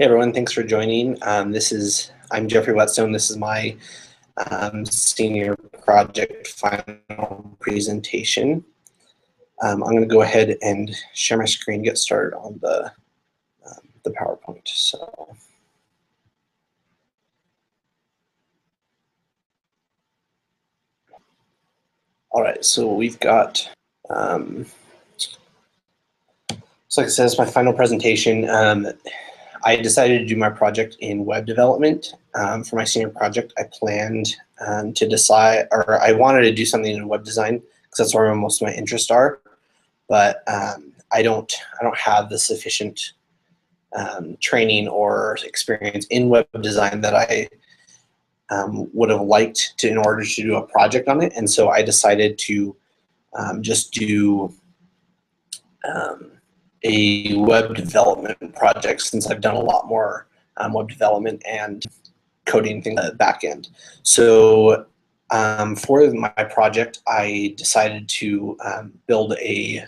Hey everyone, thanks for joining. I'm Jeffrey Whetstone. This is my senior project final presentation. I'm going to go ahead and share my screen, get started on the PowerPoint. All right, so we've got, so like I said, it's my final presentation. I decided to do my project in web development. For my senior project, I planned to decide, or I wanted to do something in web design because that's where most of my interests are. But I don't have the sufficient training or experience in web design that I would have liked to in order to do a project on it. And so I decided to just do a web development project, since I've done a lot more web development and coding things at the back end. So for my project, I decided to build a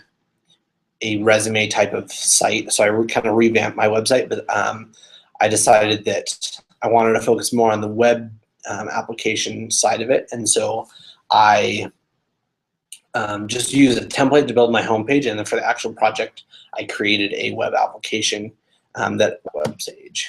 resume type of site. So I kind of revamped my website, but I decided that I wanted to focus more on the web application side of it. And so I just used a template to build my homepage, and then for the actual project, I created a web application that web page.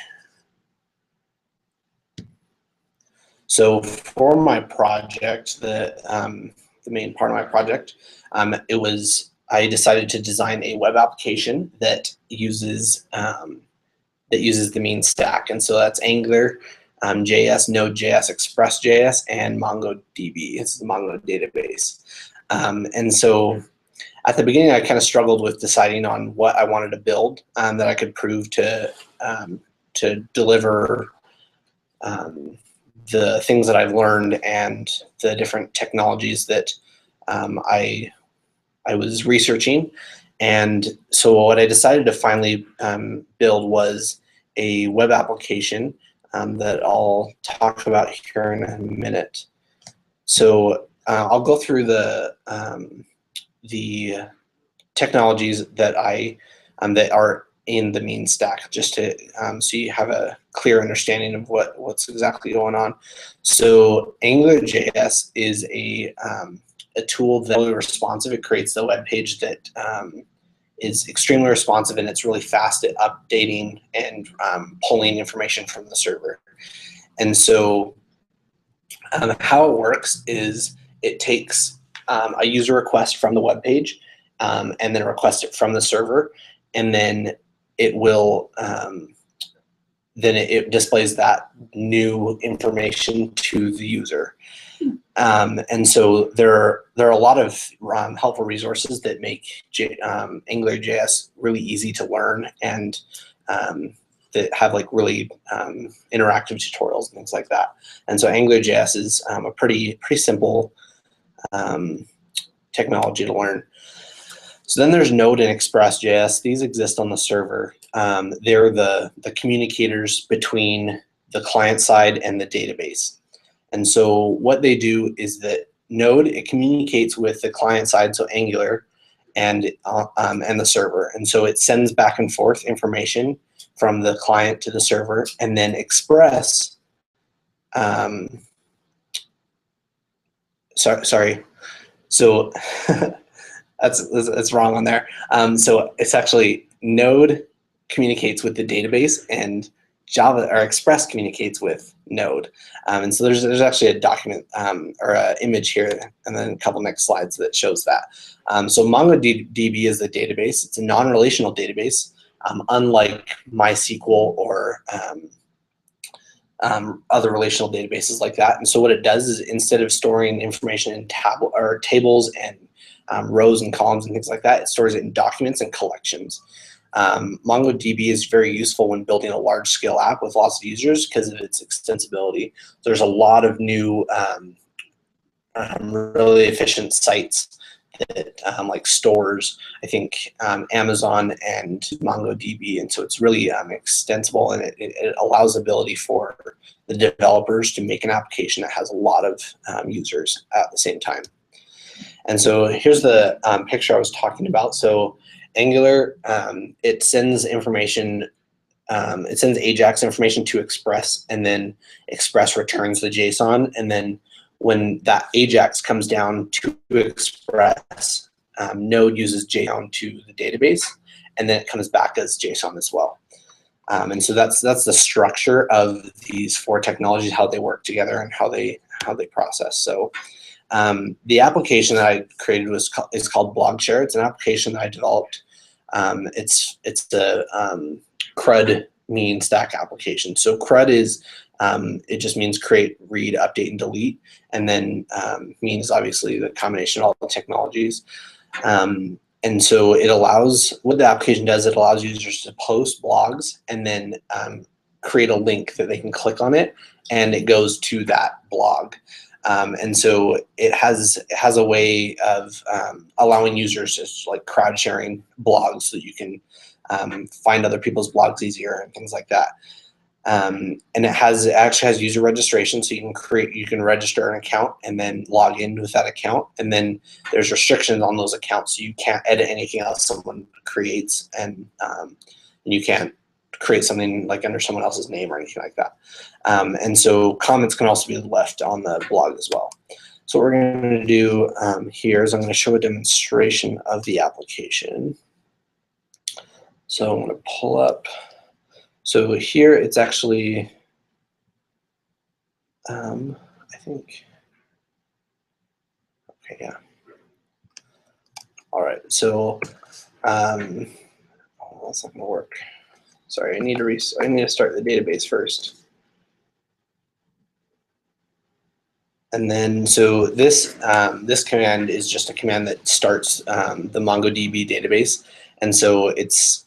So for my project, the main part of my project, I decided to design a web application that uses the mean stack, and so that's Angular, JS, Node.js, Express.js, and MongoDB. It's the Mongo database. And so at the beginning, I kind of struggled with deciding on what I wanted to build that I could prove to deliver the things that I've learned and the different technologies that I was researching. And so what I decided to finally build was a web application that I'll talk about here in a minute. So I'll go through the technologies that that are in the mean stack, just to so you have a clear understanding of what's exactly going on. So AngularJS is a tool that's really responsive. It creates the web page that is extremely responsive, and it's really fast at updating and pulling information from the server. And so how it works is it takes a user request from the web page and then requests it from the server, and then it will it displays that new information to the user. And so there are a lot of helpful resources that make AngularJS really easy to learn, and that have like really interactive tutorials and things like that. And so AngularJS is a pretty simple technology to learn. So then there's Node and Express.js. These exist on the server. They're the communicators between the client side and the database. And so what they do is that Node, it communicates with the client side, so Angular, and the server. And so it sends back and forth information from the client to the server. And then Express, sorry. So that's wrong on there. So it's actually Node communicates with the database, and Java or Express communicates with Node. And so there's actually a document or an image here, and then a couple next slides that shows that. So MongoDB is the database. It's a non-relational database, unlike MySQL or other relational databases like that. And so what it does is, instead of storing information in tables and rows and columns and things like that, it stores it in documents and collections. MongoDB is very useful when building a large-scale app with lots of users because of its extensibility. There's a lot of new really efficient sites that like stores, I think Amazon and MongoDB, and so it's really extensible, and it allows the ability for the developers to make an application that has a lot of users at the same time. And so here's the picture I was talking about. So Angular, it sends information it sends AJAX information to Express, and then Express returns the JSON. And then when that AJAX comes down to Express, Node uses JSON to the database, and then it comes back as JSON as well. And so that's the structure of these four technologies, how they work together and how they process. So the application that I created is called BlogShare. It's an application that I developed. It's the CRUD mean stack application. So CRUD is it just means create, read, update, and delete, and then mean is obviously the combination of all the technologies. And so it allows, what the application does, it allows users to post blogs and then create a link that they can click on it, and it goes to that blog. And so it has a way of allowing users to like crowd sharing blogs, so you can find other people's blogs easier and things like that. And it actually has user registration, so you can register an account and then log in with that account. And then there's restrictions on those accounts, so you can't edit anything else someone creates, and you can't create something like under someone else's name or anything like that. And so comments can also be left on the blog as well. So what we're going to do here is I'm going to show a demonstration of the application. So I'm going to pull up. So here it's actually, I think, okay, yeah. All right, so oh, that's not gonna work. Sorry, I need to start the database first. And then, so this this command is just a command that starts the MongoDB database, and so it's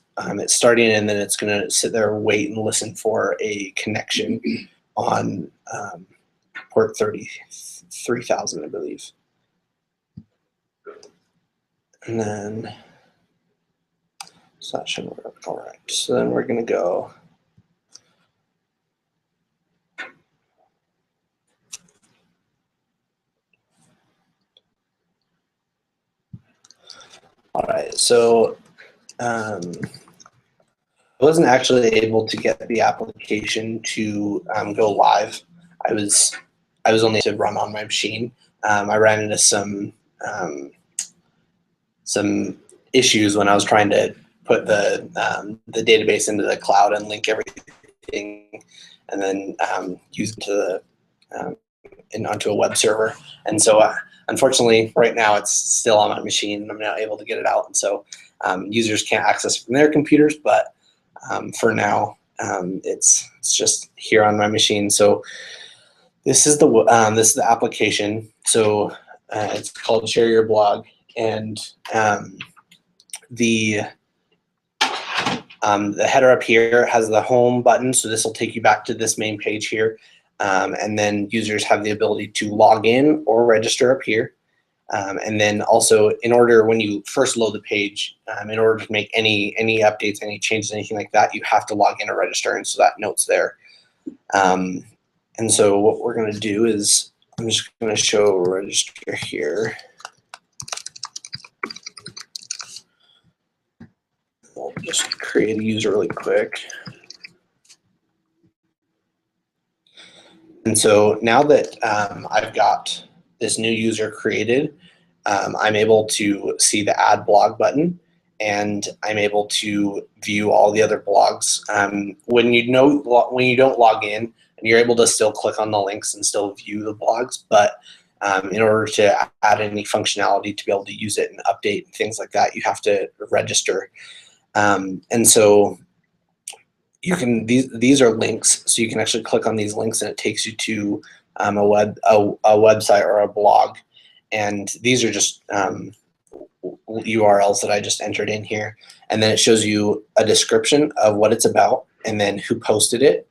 starting, and then it's going to sit there, wait, and listen for a connection on port 33,000, I believe. And then, so that should work. All right. So then we're going to go. All right. So I wasn't actually able to get the application to go live. I was only to run on my machine. I ran into some issues when I was trying to put the database into the cloud and link everything, and then use it to onto a web server. And so unfortunately, right now it's still on my machine, and I'm not able to get it out. And so users can't access it from their computers, but for now, it's just here on my machine. So this is the application. So it's called Share Your Blog, and the header up here has the home button, so this will take you back to this main page here, and then users have the ability to log in or register up here. And then also, when you first load the page, in order to make any updates, any changes, anything like that, you have to log in or register, and so that note's there. And so what we're going to do is I'm just going to show register here. We'll just create a user really quick. And so now that I've got this new user created, I'm able to see the add blog button, and I'm able to view all the other blogs. When you don't log in, and you're able to still click on the links and still view the blogs, but in order to add any functionality to be able to use it and update and things like that, you have to register. And so you can these are links, so you can actually click on these links, and it takes you to a website or a blog. And these are just URLs that I just entered in here. And then it shows you a description of what it's about, and then who posted it,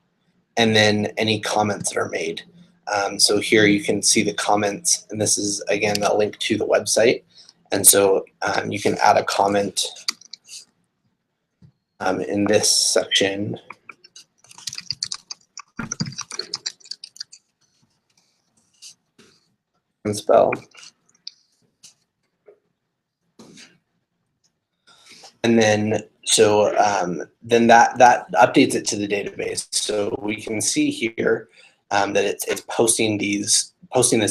and then any comments that are made. So here you can see the comments, and this is, again, a link to the website. And so you can add a comment in this section. And spell. And then, So then that updates it to the database. So we can see here that it's posting this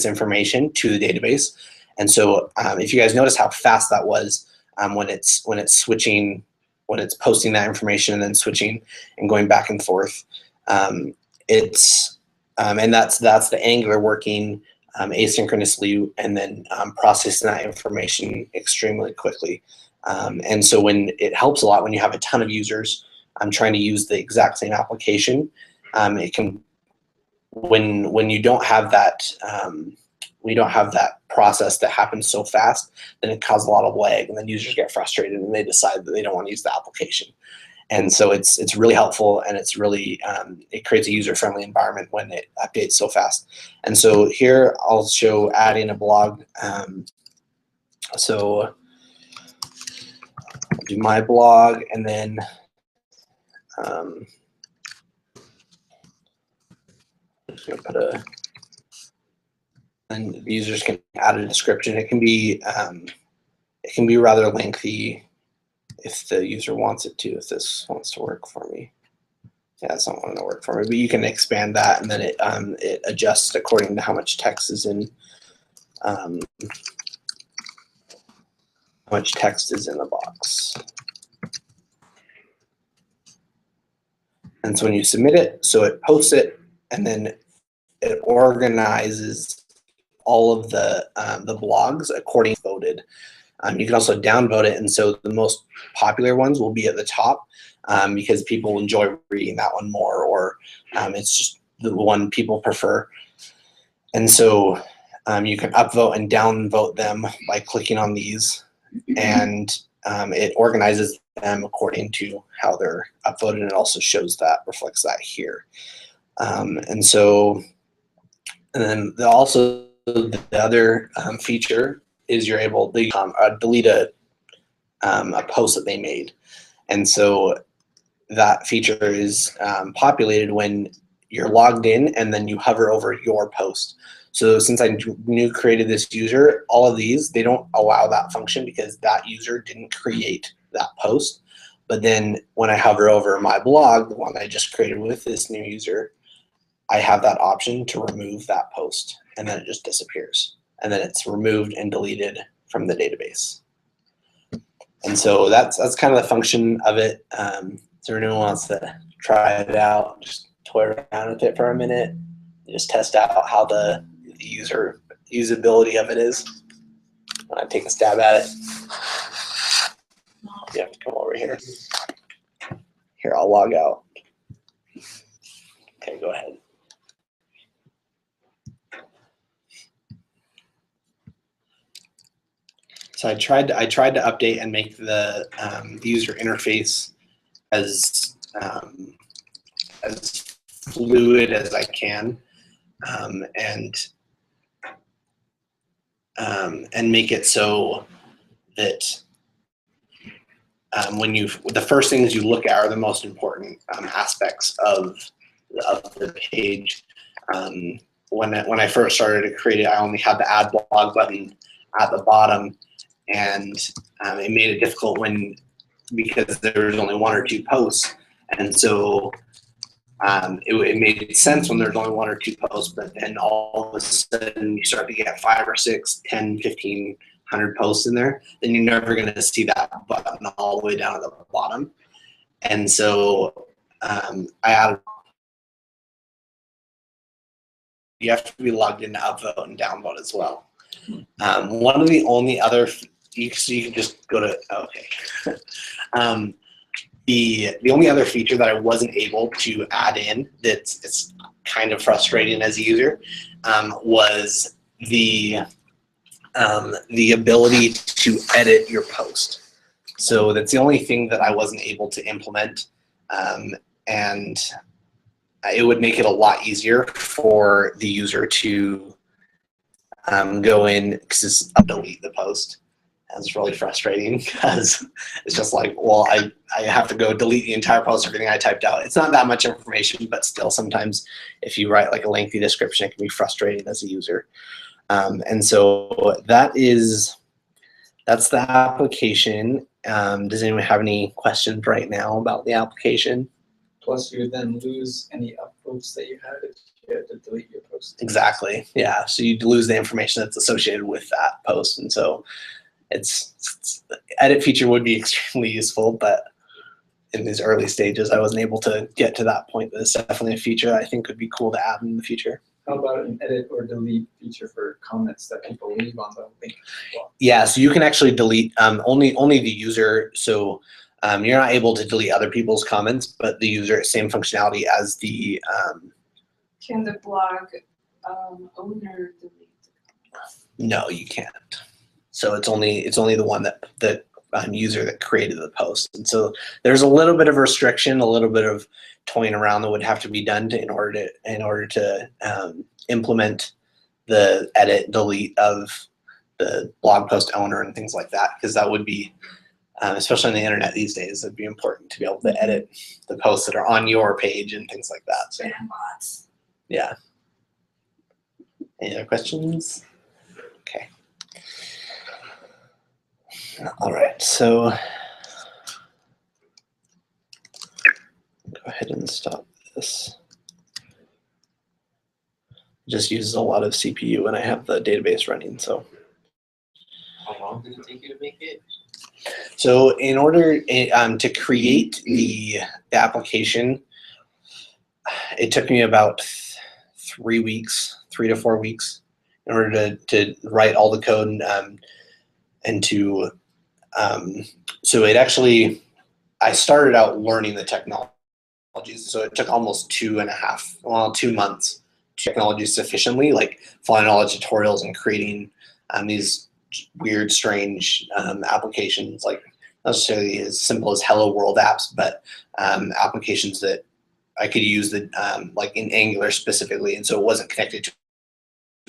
information to the database. And so if you guys notice how fast that was when it's switching, when it's posting that information and then switching and going back and forth, and that's the Angular working asynchronously and then processing that information extremely quickly. And so when it helps a lot when you have a ton of users trying to use the exact same application, it can, when you don't have that process that happens so fast, then it causes a lot of lag, and then users get frustrated and they decide that they don't want to use the application. And so it's really helpful, and it's really it creates a user-friendly environment when it updates so fast. And so here I'll show adding a blog. So I'll do my blog, and then I'm just gonna put and the users can add a description. It can be rather lengthy if the user wants it to, if this wants to work for me. Yeah, it's not wanting to work for me, but you can expand that, and then it adjusts according to how much text is in the box. And so when you submit it, so it posts it, and then it organizes all of the blogs according to voted. You can also downvote it, and so the most popular ones will be at the top because people enjoy reading that one more, or it's just the one people prefer. And so you can upvote and downvote them by clicking on these, and it organizes them according to how they're upvoted, and it also reflects that here. And then also the other feature is you're able to delete a post that they made. And so that feature is populated when you're logged in and then you hover over your post. So since I created this user, all of these, they don't allow that function because that user didn't create that post. But then when I hover over my blog, the one I just created with this new user, I have that option to remove that post, and then it just disappears. And then it's removed and deleted from the database. And so that's kind of the function of it. So anyone wants to try it out, just toy around with it for a minute, just test out how the usability of it is. When I take a stab at it, you have to come over here. Here, I'll log out. Okay, go ahead. So I tried to update and make the user interface as fluid as I can, and make it so that the first things you look at are the most important aspects of the page. When I first started to create it, I only had the add blog button at the bottom, and it made it difficult because there was only one or two posts, and so it made sense when there's only one or two posts, but then all of a sudden you start to get 5 or 6, 10, 15, 100 posts in there, then you're never going to see that button all the way down at the bottom. And so I added, you have to be logged in to upvote and downvote as well. One of the only other, you can just go to, okay. The only other feature that I wasn't able to add in it's kind of frustrating as a user was the ability to edit your post. So that's the only thing that I wasn't able to implement, and it would make it a lot easier for the user to go in, because delete the post. That's really frustrating because it's just like, well, I have to go delete the entire post, everything I typed out. It's not that much information, but still sometimes if you write like a lengthy description, it can be frustrating as a user. And so that is That's the application. Does anyone have any questions right now about the application? Plus, you would then lose any upvotes that you had if you had to delete your post. Exactly. Yeah. So you'd lose the information that's associated with that post, and so it's edit feature would be extremely useful, but in these early stages, I wasn't able to get to that point. But it's definitely a feature I think would be cool to add in the future. How about an edit or delete feature for comments that people leave on the link? Yeah, so you can actually delete only the user. So you're not able to delete other people's comments, but the user, same functionality as the. Can the blog owner delete? No, you can't. So it's only the one that the user that created the post, and so there's a little bit of restriction, a little bit of toying around that would have to be done in order to implement the edit delete of the blog post owner and things like that, because that would be especially on the internet these days, it'd be important to be able to edit the posts that are on your page and things like that. So, Spam bots. yeah. Any other questions? Okay. All right, so go ahead and stop this. Just uses a lot of CPU when I have the database running, so. How long did it take you to make it? So in order to create the application, it took me about 3 weeks, 3 to 4 weeks, in order to write all the code and to so it actually, I started out learning the technologies, so it took almost 2 months technology sufficiently, like following all the tutorials and creating these weird, strange applications, like not necessarily as simple as Hello World apps, but applications that I could use that like in Angular specifically, and so it wasn't connected to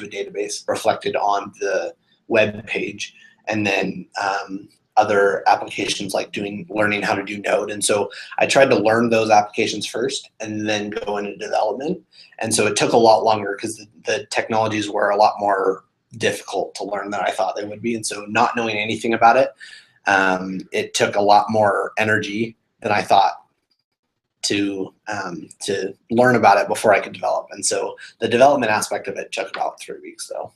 a database, reflected on the web page, and then other applications like learning how to do Node. And so I tried to learn those applications first and then go into development. And so it took a lot longer because the technologies were a lot more difficult to learn than I thought they would be. And so not knowing anything about it, it took a lot more energy than I thought to learn about it before I could develop. And so the development aspect of it took about 3 weeks though.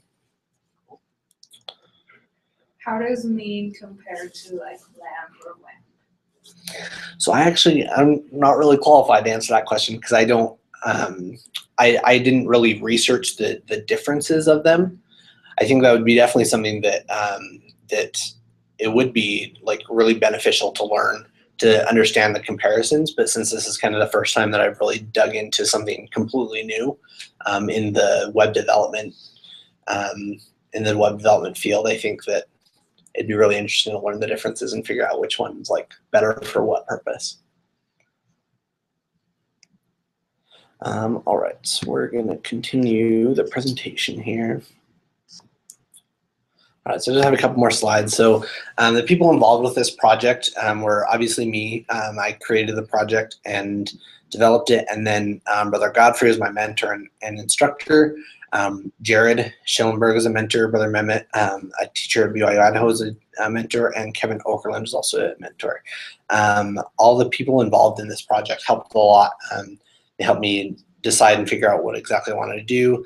How does mean compare to like LAMP or WAMP? So I'm not really qualified to answer that question because I don't, I didn't really research the differences of them. I think that would be definitely something that that it would be like really beneficial to learn to understand the comparisons. But since this is kind of the first time that I've really dug into something completely new in the web development field, I think that it'd be really interesting to learn the differences and figure out which one's like better for what purpose. All right, so we're gonna continue the presentation here. All right, so I just have a couple more slides. So the people involved with this project were obviously me. I created the project and developed it, and then Brother Godfrey is my mentor and instructor. Jared Schellenberg is a mentor, Brother Mehmet, a teacher at BYU Idaho, is a mentor, and Kevin Okerlund is also a mentor. All the people involved in this project helped a lot. They helped me decide and figure out what exactly I wanted to do,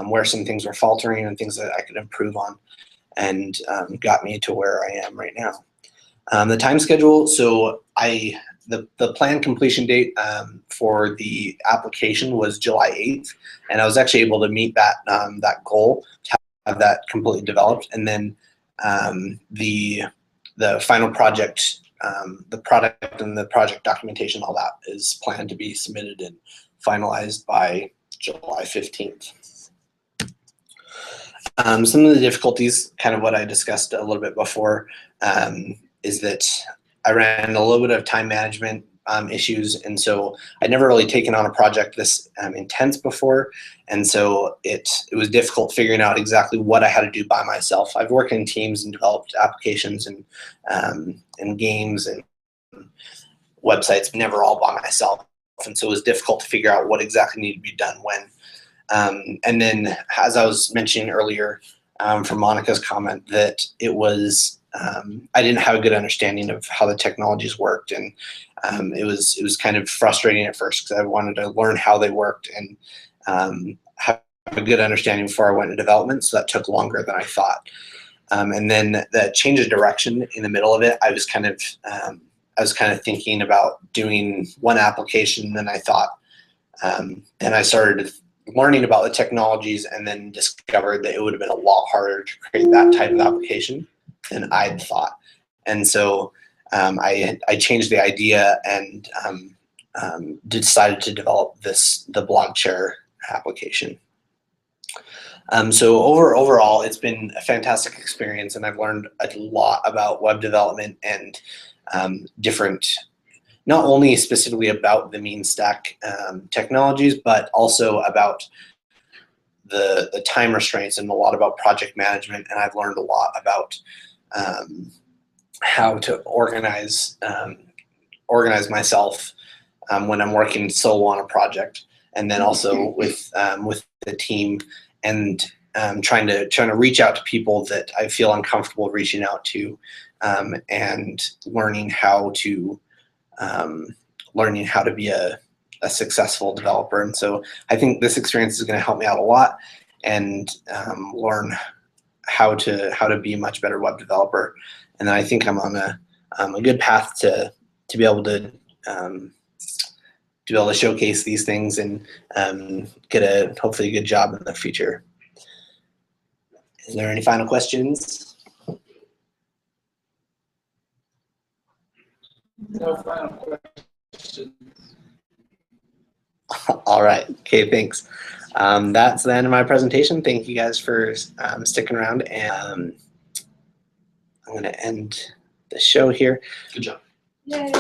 where some things were faltering and things that I could improve on, and got me to where I am right now. The time schedule, so the planned completion date for the application was July 8th, and I was actually able to meet that that goal to have that completely developed. And then the final project, the product and the project documentation, all that is planned to be submitted and finalized by July 15th. Some of the difficulties, kind of what I discussed a little bit before, is that I ran a little bit of time management issues, and so I'd never really taken on a project this intense before, and so it was difficult figuring out exactly what I had to do by myself. I've worked in teams and developed applications and games and websites, but never all by myself, and so it was difficult to figure out what exactly needed to be done when. And then, as I was mentioning earlier, from Monica's comment, that it was I didn't have a good understanding of how the technologies worked, and it was kind of frustrating at first because I wanted to learn how they worked and have a good understanding before I went into development. So that took longer than I thought. And then the change of direction in the middle of it, I was kind of thinking about doing one application. Then I thought, then I started learning about the technologies, and then discovered that it would have been a lot harder to create that type of application than I'd thought. And so I changed the idea and decided to develop the BlogShare application. So overall, it's been a fantastic experience, and I've learned a lot about web development and different, not only specifically about the MeanStack technologies, but also about the time restraints and a lot about project management. And I've learned a lot about how to organize myself when I'm working solo on a project, and then also with the team, and trying to reach out to people that I feel uncomfortable reaching out to, and learning how to be a successful developer. And so I think this experience is going to help me out a lot, and learn how to be a much better web developer. And then I think I'm on a good path to be able to showcase these things and get hopefully a good job in the future. Is there any final questions? No final questions. All right. Okay, thanks. That's the end of my presentation. Thank you guys for sticking around, and I'm going to end the show here. Good job. Yay.